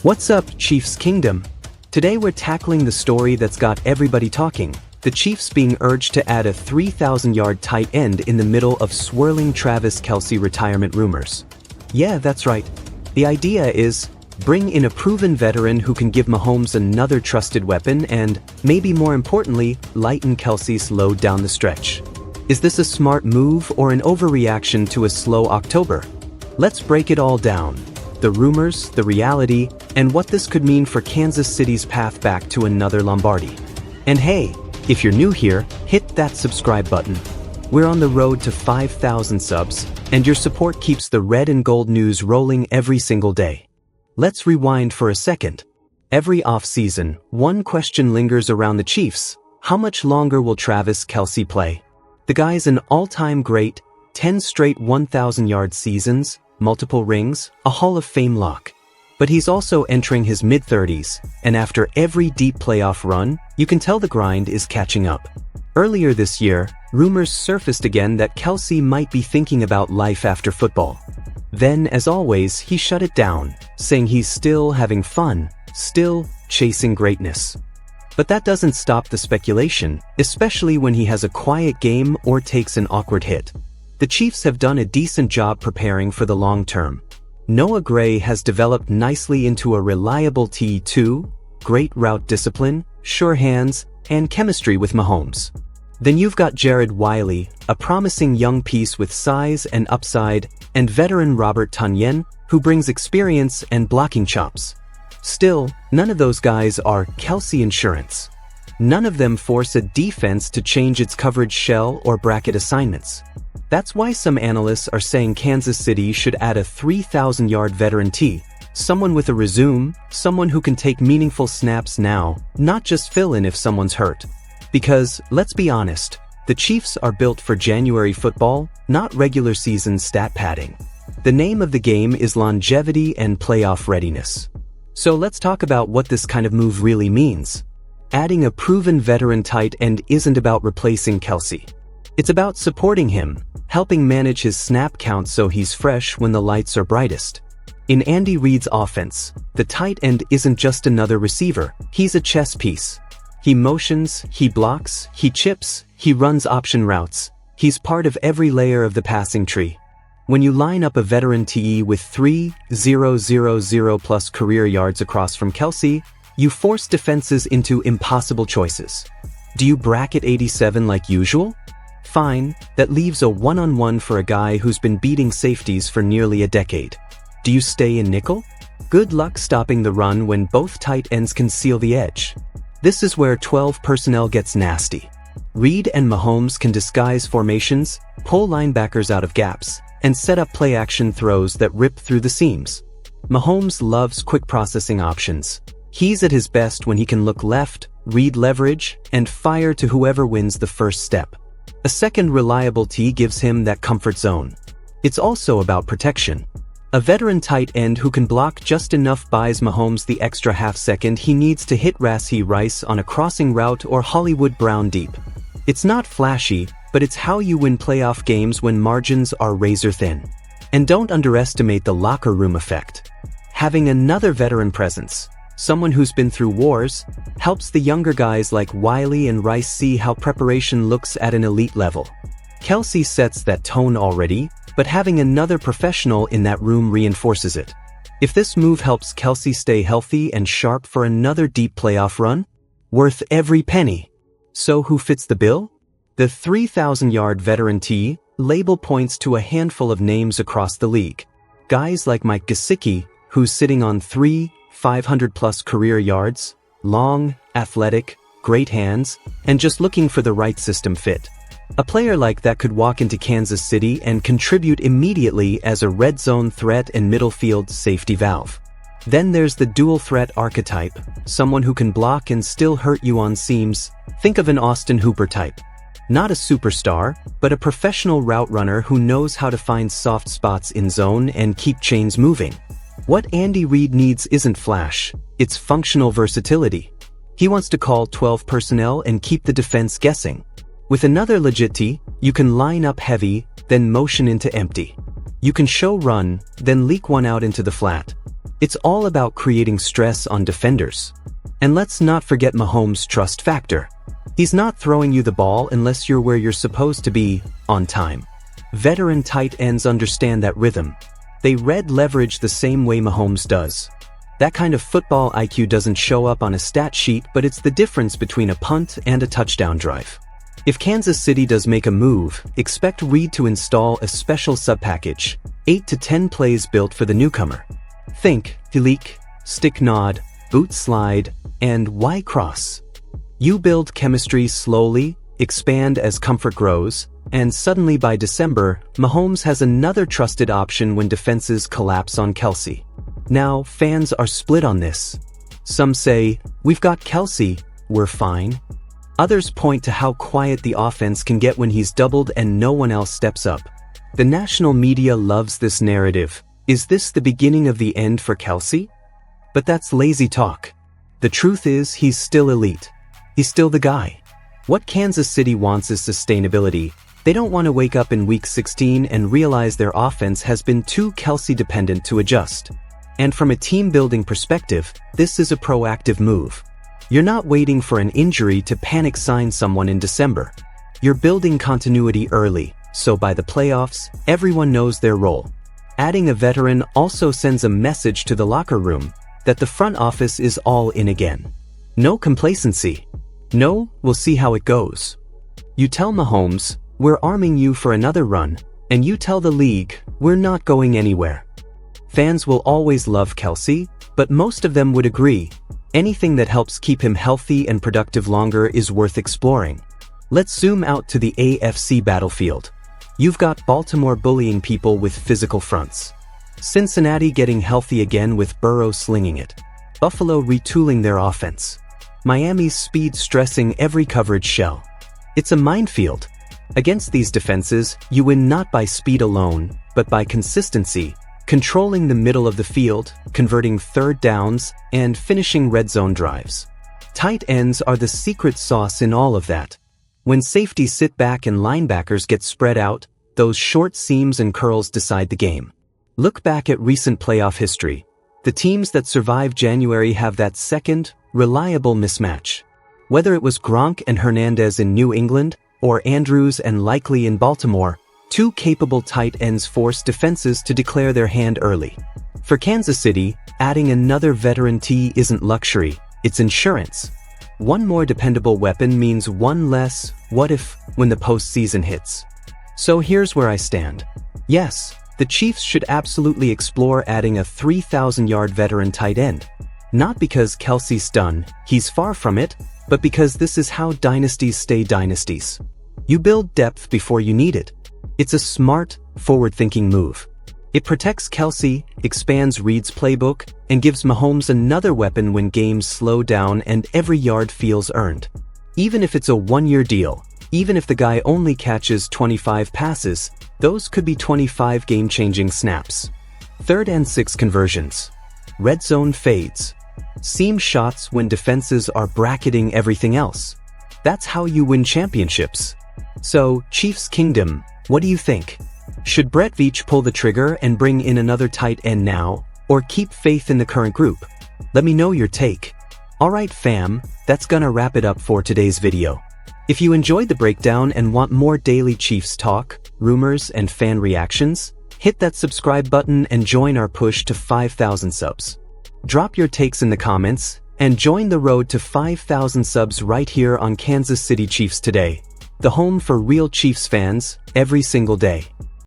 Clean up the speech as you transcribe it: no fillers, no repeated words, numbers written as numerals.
What's up, Chiefs Kingdom? Today we're tackling the story that's got everybody talking. The Chiefs being urged to add a 3,000-yard tight end in the middle of swirling Travis Kelce retirement rumors. Yeah, that's right. The idea is, bring in a proven veteran who can give Mahomes another trusted weapon and, maybe more importantly, lighten Kelce's load down the stretch. Is this a smart move or an overreaction to a slow October? Let's break it all down. The rumors, the reality, and what this could mean for Kansas City's path back to another Lombardi. And hey, if you're new here, hit that subscribe button. We're on the road to 5,000 subs, and your support keeps the red and gold news rolling every single day. Let's rewind for a second. Every offseason, one question lingers around the Chiefs. How much longer will Travis Kelce play? The guy's an all-time great, 10 straight 1,000-yard seasons, multiple rings, a Hall of Fame lock. But he's also entering his mid-30s, and after every deep playoff run, you can tell the grind is catching up. Earlier this year, rumors surfaced again that Kelce might be thinking about life after football. Then, as always, he shut it down, saying he's still having fun, still chasing greatness. But that doesn't stop the speculation, especially when he has a quiet game or takes an awkward hit. The Chiefs have done a decent job preparing for the long term. Noah Gray has developed nicely into a reliable T2, great route discipline, sure hands, and chemistry with Mahomes. Then you've got Jared Wiley, a promising young piece with size and upside, and veteran Robert Tonyan, who brings experience and blocking chops. Still, none of those guys are Kelce insurance. None of them force a defense to change its coverage shell or bracket assignments. That's why some analysts are saying Kansas City should add a 3,000-yard veteran T, someone with a resume, someone who can take meaningful snaps now, not just fill in if someone's hurt. Because, let's be honest, the Chiefs are built for January football, not regular season stat padding. The name of the game is longevity and playoff readiness. So let's talk about what this kind of move really means. Adding a proven veteran tight end isn't about replacing Kelce. It's about supporting him, helping manage his snap count so he's fresh when the lights are brightest. In Andy Reid's offense, the tight end isn't just another receiver, he's a chess piece. He motions, he blocks, he chips, he runs option routes. He's part of every layer of the passing tree. When you line up a veteran TE with 3,000 plus career yards across from Kelce, you force defenses into impossible choices. Do you bracket 87 like usual? Fine, that leaves a one-on-one for a guy who's been beating safeties for nearly a decade. Do you stay in nickel? Good luck stopping the run when both tight ends can seal the edge. This is where 12 personnel gets nasty. Reid and Mahomes can disguise formations, pull linebackers out of gaps, and set up play-action throws that rip through the seams. Mahomes loves quick processing options. He's at his best when he can look left, read leverage, and fire to whoever wins the first step. A second reliable T gives him that comfort zone. It's also about protection. A veteran tight end who can block just enough buys Mahomes the extra half second he needs to hit Rashee Rice on a crossing route or Hollywood Brown deep. It's not flashy, but it's how you win playoff games when margins are razor thin. And don't underestimate the locker room effect. Having another veteran presence, someone who's been through wars, helps the younger guys like Wiley and Rice see how preparation looks at an elite level. Kelce sets that tone already, but having another professional in that room reinforces it. If this move helps Kelce stay healthy and sharp for another deep playoff run, worth every penny. So who fits the bill? The 3,000-yard veteran T label points to a handful of names across the league. Guys like Mike Gesicki, who's sitting on 500-plus career yards, long, athletic, great hands, and just looking for the right system fit. A player like that could walk into Kansas City and contribute immediately as a red zone threat and middle field safety valve. Then there's the dual threat archetype, someone who can block and still hurt you on seams. Think of an Austin Hooper type. Not a superstar, but a professional route runner who knows how to find soft spots in zone and keep chains moving. What Andy Reid needs isn't flash, it's functional versatility. He wants to call 12 personnel and keep the defense guessing. With another legit T, you can line up heavy, then motion into empty. You can show run, then leak one out into the flat. It's all about creating stress on defenders. And let's not forget Mahomes' trust factor. He's not throwing you the ball unless you're where you're supposed to be, on time. Veteran tight ends understand that rhythm. They read leverage the same way Mahomes does. That kind of football IQ doesn't show up on a stat sheet, but it's the difference between a punt and a touchdown drive. If Kansas City does make a move, expect Reid to install a special sub-package, 8 to 10 plays built for the newcomer. Think leak, stick nod, boot slide, and Y cross. You build chemistry slowly, expand as comfort grows, and suddenly by December, Mahomes has another trusted option when defenses collapse on Kelce. Now, fans are split on this. Some say, "We've got Kelce, we're fine." Others point to how quiet the offense can get when he's doubled and no one else steps up. The national media loves this narrative. Is this the beginning of the end for Kelce? But that's lazy talk. The truth is, he's still elite. He's still the guy. What Kansas City wants is sustainability. They don't want to wake up in week 16 and realize their offense has been too Kelce dependent to adjust. And from a team-building perspective, this is a proactive move. You're not waiting for an injury to panic sign someone in December. You're building continuity early, so by the playoffs, everyone knows their role. Adding a veteran also sends a message to the locker room that the front office is all in again. No complacency. No, we'll see how it goes. You tell Mahomes, "We're arming you for another run," and you tell the league, "We're not going anywhere." Fans will always love Kelce, but most of them would agree, anything that helps keep him healthy and productive longer is worth exploring. Let's zoom out to the AFC battlefield. You've got Baltimore bullying people with physical fronts. Cincinnati getting healthy again with Burrow slinging it. Buffalo retooling their offense. Miami's speed stressing every coverage shell. It's a minefield. Against these defenses, you win not by speed alone, but by consistency, controlling the middle of the field, converting third downs, and finishing red zone drives. Tight ends are the secret sauce in all of that. When safeties sit back and linebackers get spread out, those short seams and curls decide the game. Look back at recent playoff history. The teams that survive January have that second, reliable mismatch. Whether it was Gronk and Hernandez in New England, or Andrews and Likely in Baltimore, two capable tight ends force defenses to declare their hand early. For Kansas City, adding another veteran T isn't luxury, it's insurance. One more dependable weapon means one less what if when the postseason hits. So here's where I stand. Yes, the Chiefs should absolutely explore adding a 3,000-yard veteran tight end. Not because Kelce's done, he's far from it, but because this is how dynasties stay dynasties. You build depth before you need it. It's a smart, forward-thinking move. It protects Kelce, expands Reid's playbook, and gives Mahomes another weapon when games slow down and every yard feels earned. Even if it's a one-year deal, even if the guy only catches 25 passes, those could be 25 game-changing snaps. 3rd and 6 conversions. Red zone fades. Seam shots when defenses are bracketing everything else. That's how you win championships. So, Chiefs Kingdom, what do you think? Should Brett Veach pull the trigger and bring in another tight end now, or keep faith in the current group? Let me know your take. Alright fam, that's gonna wrap it up for today's video. If you enjoyed the breakdown and want more daily Chiefs talk, rumors, and fan reactions, hit that subscribe button and join our push to 5,000 subs. Drop your takes in the comments, and join the road to 5,000 subs right here on Kansas City Chiefs Today, the home for real Chiefs fans, every single day.